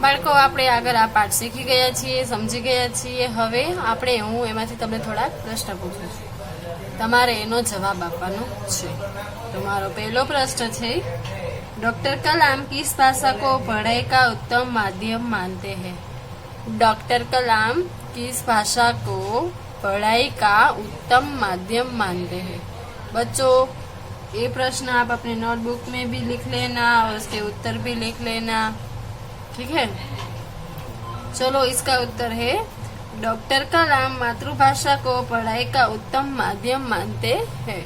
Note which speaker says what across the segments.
Speaker 1: બાળકો આપણે આગળ આ પાઠ શીખી ગયા છીએ, સમજી ગયા છીએ. હવે આપણે હું એમાંથી તમને થોડાક પ્રશ્ન પૂછું છું, તમારે એનો જવાબ આપવાનો છે. તમારો પહેલો પ્રશ્ન છે, डॉक्टर कलाम किस भाषा को पढ़ाई का उत्तम माध्यम मानते हैं? डॉक्टर कलाम किस भाषा को पढ़ाई का उत्तम माध्यम मानते हैं? बच्चों, ये प्रश्न आप अपने नोटबुक में भी लिख लेना और उसके उत्तर भी लिख लेना, ठीक है? चलो, इसका उत्तर है डॉक्टर कलाम मातृभाषा को पढ़ाई का उत्तम माध्यम मानते हैं.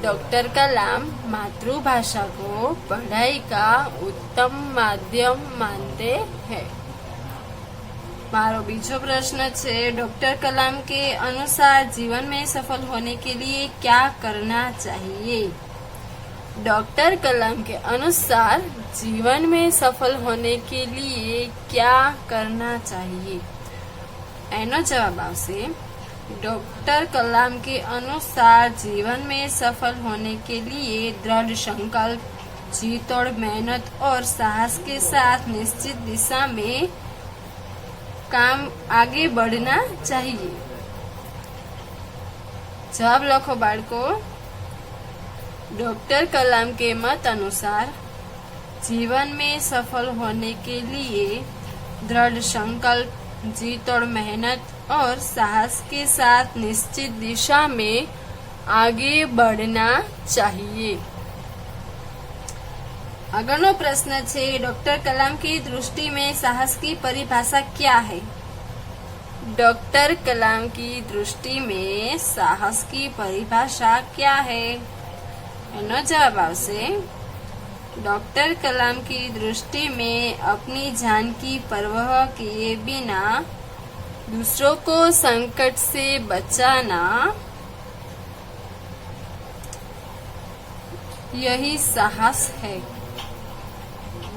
Speaker 1: डॉक्टर कलाम मातृभाषा को पढ़ाई का उत्तम माध्यम मानते हैं. मारो बीजो प्रश्न है, डॉक्टर कलाम के अनुसार जीवन में सफल होने के लिए क्या करना चाहिए? डॉक्टर कलाम के अनुसार जीवन में सफल होने के लिए क्या करना चाहिए? एनो जवाब आवशे, डॉक्टर कलाम के अनुसार जीवन में सफल होने के लिए दृढ़ संकल्प, जी-तोड़ मेहनत और साहस के साथ निश्चित दिशा में काम आगे बढ़ना चाहिए. जवाब लखो बाळको. डॉक्टर कलाम के मत अनुसार जीवन में सफल होने के लिए दृढ़ संकल्प, जी-तोड़ मेहनत और साहस के साथ निश्चित दिशा में आगे बढ़ना चाहिए. अगला प्रश्न है, डॉक्टर कलाम की दृष्टि में साहस की परिभाषा क्या है? डॉक्टर कलाम की दृष्टि में साहस की परिभाषा क्या है? एनो जवाब आवशे, डॉक्टर कलाम की दृष्टि में अपनी जान की परवाह किए बिना दूसरों को संकट से बचाना, यही साहस है.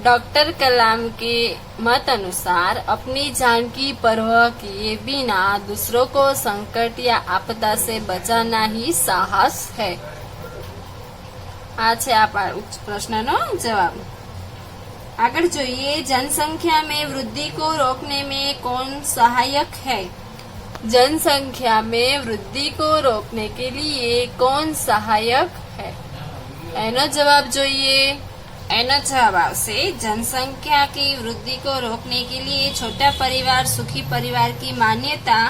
Speaker 1: डॉक्टर कलाम के मत अनुसार अपनी जान की परवाह किए बिना दूसरों को संकट या आपदा से बचाना ही साहस है. आ छे आ प्रश्ननो जवाब. आगे जोईए, जनसंख्या में वृद्धि को रोकने में कौन सहायक है? जनसंख्या में वृद्धि को रोकने के लिए कौन सहायक है? एनो जवाब जोईए. एनो जवाब आवशे, जनसंख्या की वृद्धि को रोकने के लिए छोटा परिवार सुखी परिवार की मान्यता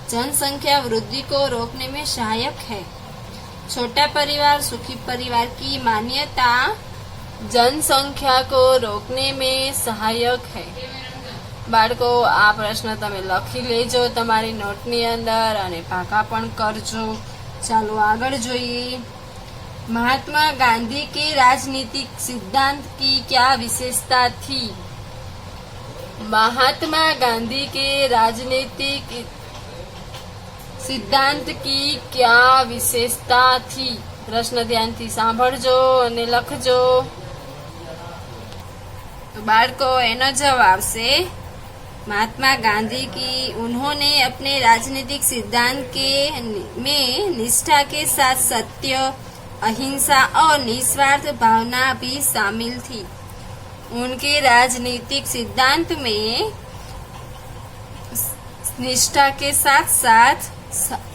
Speaker 1: जनसंख्या वृद्धि को रोकने में सहायक है. छोटा परिवार सुखी परिवार की मान्यता जनसंख्या को रोकने में सहायक है. बाळको, आ प्रश्न तमे लखी लेजो तमारी नोटनी अंदर अने पाका पण करजो. चालो आगळ जोईए. महात्मा गांधी के राजनीतिक सिद्धांत की क्या विशेषता थी? महात्मा गांधी के राजनीतिक सिद्धांत की क्या विशेषता थी? प्रश्न ध्यानथी सांभळजो अने लखजो. तो बाळको, एनो जवाब से महात्मा गांधी की उन्होंने अपने राजनीतिक सिद्धांत के में निष्ठा के साथ सत्य, अहिंसा और निस्वार्थ भावना भी शामिल थी. उनके राजनीतिक सिद्धांत में निष्ठा के साथ साथ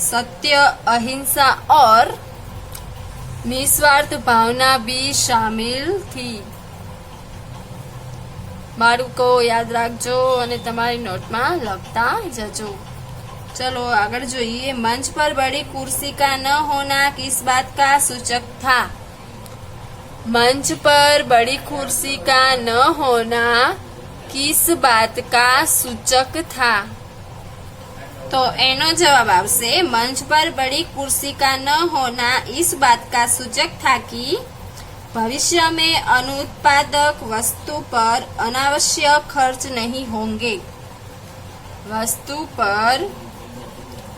Speaker 1: सत्य, अहिंसा और निस्वार्थ भावना भी शामिल थी. बाळको, याद राखजो अने तमारी नोटमां लखता जजो. चलो आगे जोईए. मंच पर बड़ी कुर्सी का न होना किस बात का सूचक था? मंच पर बड़ी कुर्सी का न होना किस बात का सूचक था? तो एनो जवाब आवशे, मंच पर बड़ी कुर्सी का न होना इस बात का सूचक था कि भविष्य में अनुत्पादक वस्तु पर अनावश्यक खर्च नहीं होंगे. वस्तु पर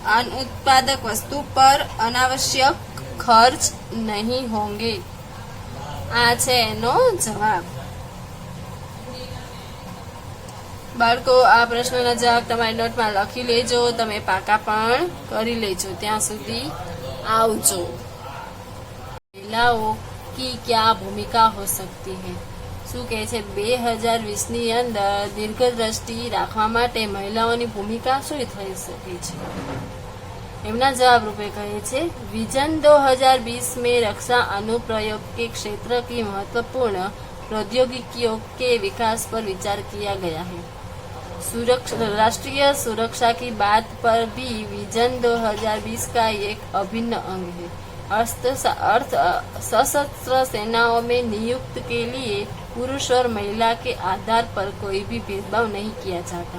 Speaker 1: अनुत्पादक वस्तु पर अनावश्यक खर्च नहीं होंगे. आ छे एनो जवाब. बाळको, आ प्रश्नना जवाब तमारी नोटमां लखी लेजो. तमे पाका पण करी लेजो. त्यां सुधी आवजो. महिलाओं की क्या भूमिका हो सकती है? શું કહે છે 2020ની અંદર દીર્ઘદ્રષ્ટિ રાખવા માટે મહિલાઓની ભૂમિકા શું થઈ શકે છે? એમના जवाब रूपे कहे छे विजन 2020 में रक्षा अनुप्रयोग के क्षेत्र की महत्वपूर्ण प्रौद्योगिकियों के विकास पर विचार किया गया है। राष्ट्रीय सुरक्षा की बात पर भी विजन 2020 का एक अभिन्न अंग है। सशस्त्र सेनाओं में नियुक्त के लिए पुरुष और महिला के आधार पर कोई भी भेदभाव नहीं किया जाता।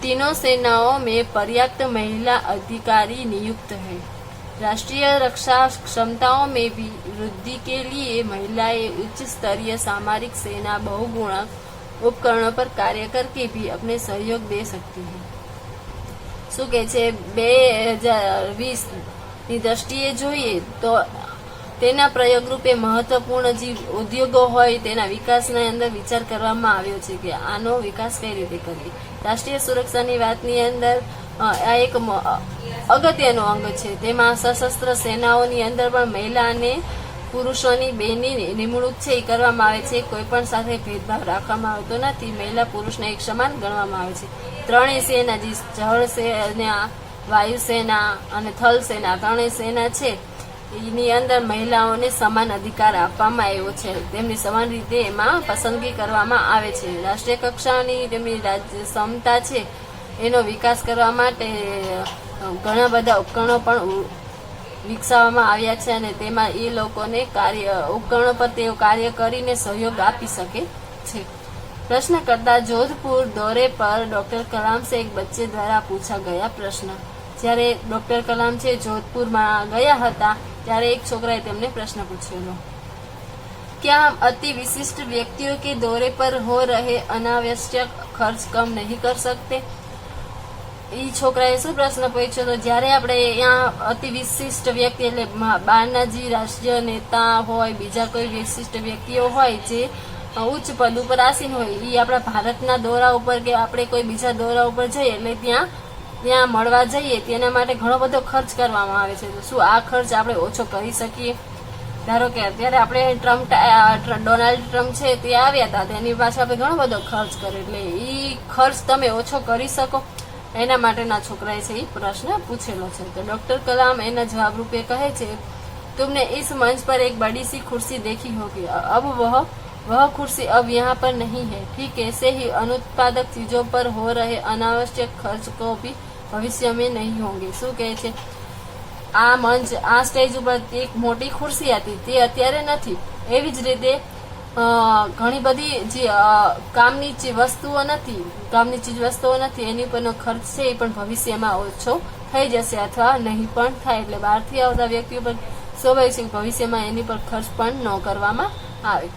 Speaker 1: तीनों सेनाओं में पर्याप्त महिला अधिकारी नियुक्त है। राष्ट्रीय रक्षा क्षमताओं में भी वृद्धि के लिए महिलाएं उच्च स्तरीय सामरिक सेना बहुगुणक उपकरणों पर कार्य करके भी अपने सहयोग दे सकती है। શું કહે છે 2020ની દ્રષ્ટિએ જોઈએ તો તેના પ્રયોગ રૂપે મહત્વપૂર્ણ જે ઉદ્યોગો હોય તેના વિકાસના અંદર વિચાર કરવામાં આવ્યો છે કે આનો વિકાસ કઈ રીતે કરીએ। રાષ્ટ્રીય સુરક્ષાની વાતની અંદર આ એક અગત્યનો અંગ છે। તેમાં સશસ્ત્ર સેનાઓની અંદર પણ મહિલા અને પુરુષોની બેની નિમણૂક છે એ કરવામાં આવે છે। કોઈ પણ સાથે ભેદભાવ રાખવામાં આવતો નથી। મહિલા પુરુષને એક સમાન ગણવામાં આવે છે। ત્રણેય સેના જે જળ સેના, વાયુસેના અને થલ સેના ત્રણેય સેના છે એની અંદર મહિલાઓને સમાન અધિકાર આપવામાં આવ્યો છે। તેમની સમાન રીતે એમાં પસંદગી કરવામાં આવે છે। રાષ્ટ્રીય કક્ષાની તેમની ક્ષમતા છે એનો વિકાસ કરવા માટે ઘણા બધા ઉપકરણો પણ વિકસાવવામાં આવ્યા છે અને તેમાં એ લોકોને ઉપકરણો પર તેઓ કાર્ય કરીને સહયોગ આપી શકે છે। प्रश्नकर्ता जोधपुर दौरे पर डॉक्टर कलाम से एक बच्चे द्वारा पूछा गया प्रश्न। જ્યારે ડોક્ટર કલામ છે જોધપુરમાં ગયા હતા ત્યારે એક છોકરાએ તેમને પ્રશ્ન પૂછેલો क्या हम अति विशिष्ट व्यक्तियों के दौरे पर हो रहे अनावश्यक खर्च कम नहीं कर सकते? એ છોકરાએ શું પ્રશ્ન પૂછ્યો તો જ્યારે આપણે અહીંયા અતિ વિશિષ્ટ વ્યક્તિ એટલે બહારના જે રાષ્ટ્રીય નેતા હોય બીજા કોઈ વિશિષ્ટ વ્યક્તિઓ હોય જે ઉચ્ચ પદ ઉપર આસીન હોય એ આપણા ભારતના દોરા ઉપર કે આપણે કોઈ બીજા દોરા ઉપર જઈએ એટલે ત્યાં મળવા જઈએ તેના માટે ઘણો બધો ખર્ચ કરવામાં આવે છે। તો શું આ ખર્ચ આપણે ઓછો કરી શકીએ? ધારો કે અત્યારે આપણે ડોનાલ્ડ ટ્રમ્પ છે તે આવ્યા હતા તેની પાસે આપણે ઘણો બધો ખર્ચ કર્યો એટલે એ ખર્ચ તમે ઓછો કરી શકો એના માટેના છોકરાએ છે એ પ્રશ્ન પૂછેલો છે। તો ડોક્ટર કલામ એના જવાબ રૂપે કહે છે तुमने इस मंच पर एक बड़ी सी कुर्सी देखी होगी। अब वह कुर्सी अब यहाँ पर नहीं है। ठीक ऐसे ही अनुत्पादक चीजों पर हो रहे अनावश्यक खर्च को भी भविष्य में नहीं होंगे। શું કહે છે આ મંચ આ સ્ટેજ ઉપર એક મોટી ખુરશી હતી તે અત્યારે નથી। એવી જ રીતે ઘણી બધી જે કામની ચીજ વસ્તુઓ નથી એની પરનો ખર્ચ છે એ પણ ભવિષ્યમાં ઓછો થઈ જશે અથવા નહીં પણ થાય। એટલે બહારથી આવતા વ્યક્તિઓ પર સ્વાભાવિક છે ભવિષ્યમાં એની પર ખર્ચ પણ ન કરવામાં આવે।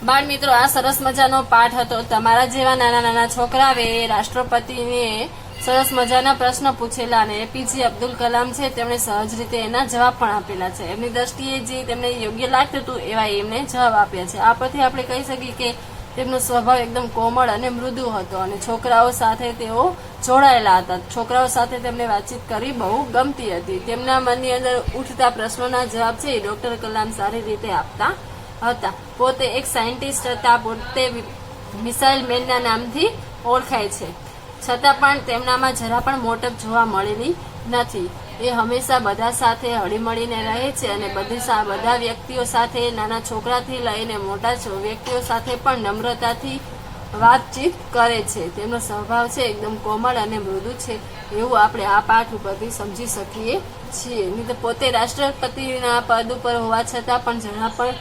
Speaker 1: બાળ મિત્રો આ સરસ મજાનો પાઠ હતો। તમારા જેવા નાના નાના છોકરાએ રાષ્ટ્રપતિને સરસ મજાના પ્રશ્ન પૂછેલા અને એપીજે અબ્દુલ કલામ છે તેમણે સહજ રીતે એના જવાબ પણ આપેલા છે। એમની દ્રષ્ટિએ જે તેમને યોગ્ય લાગતું હતું એવા એમને જવાબ આપ્યા છે। આ પરથી આપણે કહી શકીએ કે તેમનો સ્વભાવ એકદમ કોમળ અને મૃદુ હતો અને છોકરાઓ સાથે તેઓ જોડાયેલા હતા। છોકરાઓ સાથે તેમને વાતચીત કરી બહુ ગમતી હતી। તેમના મનની અંદર ઉઠતા પ્રશ્નોના જવાબ છે ડોક્ટર કલામ સારી રીતે આપતા હતા। પોતે એક સાયન્ટિસ્ટ હતા। પોતે મિસાઇલ મેનના નામથી ઓળખાય છે છતાં પણ તેમનામાં જરા પણ મોટપ જોવા મળેલી નથી। એ હંમેશા બધા સાથે હળીમળીને રહે છે અને બધા વ્યક્તિઓ સાથે નાના છોકરાથી લઈને મોટા વ્યક્તિઓ સાથે પણ નમ્રતાથી વાતચીત કરે છે। તેમનો સ્વભાવ છે એકદમ કોમળ અને મૃદુ છે એવું આપણે આ પાઠ ઉપરથી સમજી શકીએ છીએ। નહીં તો પોતે રાષ્ટ્રપતિના પદ ઉપર હોવા છતાં પણ જરા પણ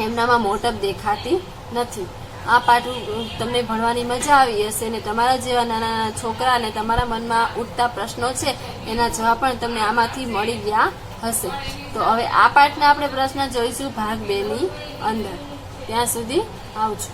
Speaker 1: એમનામાં મોટપ દેખાતી નથી। આ પાઠ તમને ભણવાની મજા આવી હશે અને તમારા જેવા નાના નાના છોકરા અને તમારા મનમાં ઉઠતા પ્રશ્નો છે એના જવાબ પણ તમને આમાંથી મળી ગયા હશે। તો હવે આ પાઠના આપણે પ્રશ્ન જોઈશું ભાગ 2 ની અંદર। ત્યાં સુધી આવજો।